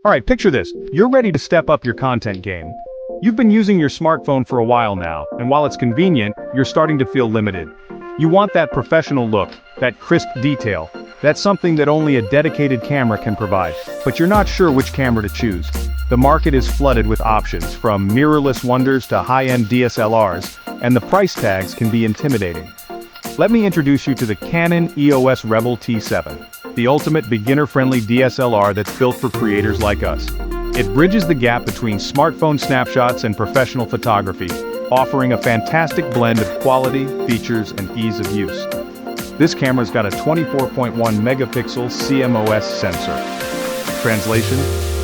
Alright, picture this. You're ready to step up your content game. You've been using your smartphone for a while now, and while it's convenient, you're starting to feel limited. You want that professional look, that crisp detail. That's something that only a dedicated camera can provide, but you're not sure which camera to choose. The market is flooded with options, from mirrorless wonders to high-end DSLRs, and the price tags can be intimidating. Let me introduce you to the Canon EOS Rebel T7, the ultimate beginner-friendly DSLR that's built for creators like us. It bridges the gap between smartphone snapshots and professional photography, offering a fantastic blend of quality, features, and ease of use. This camera's got a 24.1 megapixel CMOS sensor. Translation: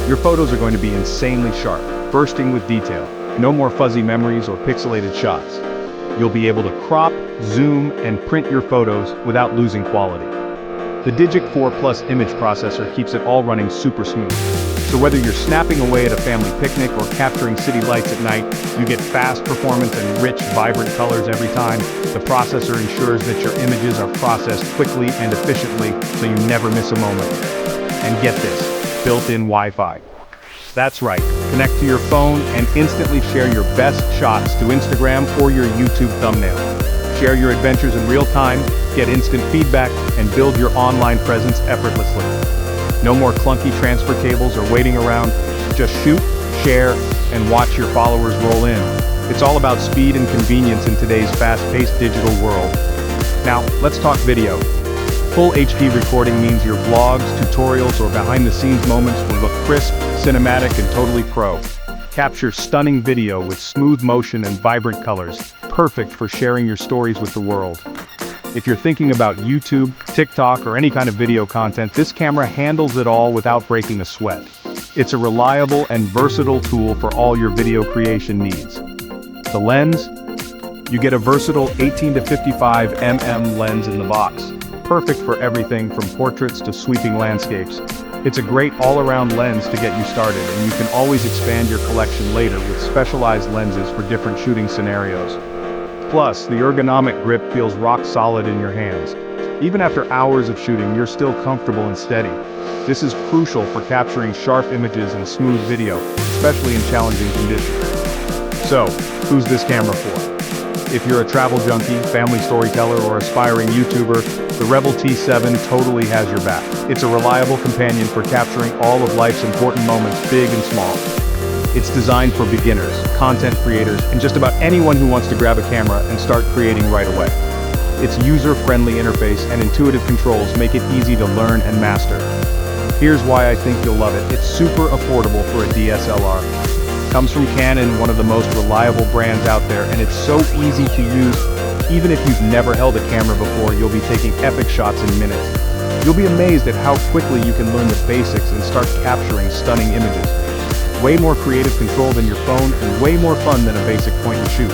your photos are going to be insanely sharp, bursting with detail. No more fuzzy memories or pixelated shots. You'll be able to crop, zoom, and print your photos without losing quality. The DIGIC 4 Plus image processor keeps it all running super smooth. So whether you're snapping away at a family picnic or capturing city lights at night, you get fast performance and rich, vibrant colors every time. The processor ensures that your images are processed quickly and efficiently, so you never miss a moment. And get this, built-in Wi-Fi. That's right, connect to your phone and instantly share your best shots to Instagram or your YouTube thumbnail. Share your adventures in real time, get instant feedback, and build your online presence effortlessly. No more clunky transfer cables or waiting around. Just shoot, share, and watch your followers roll in. It's all about speed and convenience in today's fast-paced digital world. Now, let's talk video. Full HD recording means your vlogs, tutorials, or behind-the-scenes moments will look crisp, cinematic, and totally pro. Capture stunning video with smooth motion and vibrant colors, perfect for sharing your stories with the world. If you're thinking about YouTube, TikTok, or any kind of video content, this camera handles it all without breaking a sweat. It's a reliable and versatile tool for all your video creation needs. The lens? You get a versatile 18 to 55 mm lens in the box, perfect for everything from portraits to sweeping landscapes. It's a great all-around lens to get you started, and you can always expand your collection later with specialized lenses for different shooting scenarios. Plus, the ergonomic grip feels rock solid in your hands. Even after hours of shooting, you're still comfortable and steady. This is crucial for capturing sharp images and smooth video, especially in challenging conditions. So, who's this camera for? If you're a travel junkie, family storyteller, or aspiring YouTuber, the Rebel T7 totally has your back. It's a reliable companion for capturing all of life's important moments, big and small. It's designed for beginners, content creators, and just about anyone who wants to grab a camera and start creating right away. Its user-friendly interface and intuitive controls make it easy to learn and master. Here's why I think you'll love it. It's super affordable for a DSLR. Comes from Canon, one of the most reliable brands out there, and it's so easy to use. Even if you've never held a camera before, you'll be taking epic shots in minutes. You'll be amazed at how quickly you can learn the basics and start capturing stunning images. Way more creative control than your phone, and way more fun than a basic point-and-shoot.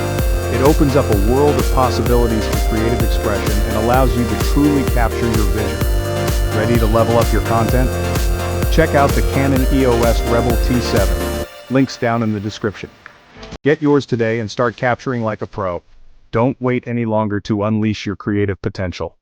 It opens up a world of possibilities for creative expression and allows you to truly capture your vision. Ready to level up your content? Check out the Canon EOS Rebel T7. Links down in the description. Get yours today and start capturing like a pro. Don't wait any longer to unleash your creative potential.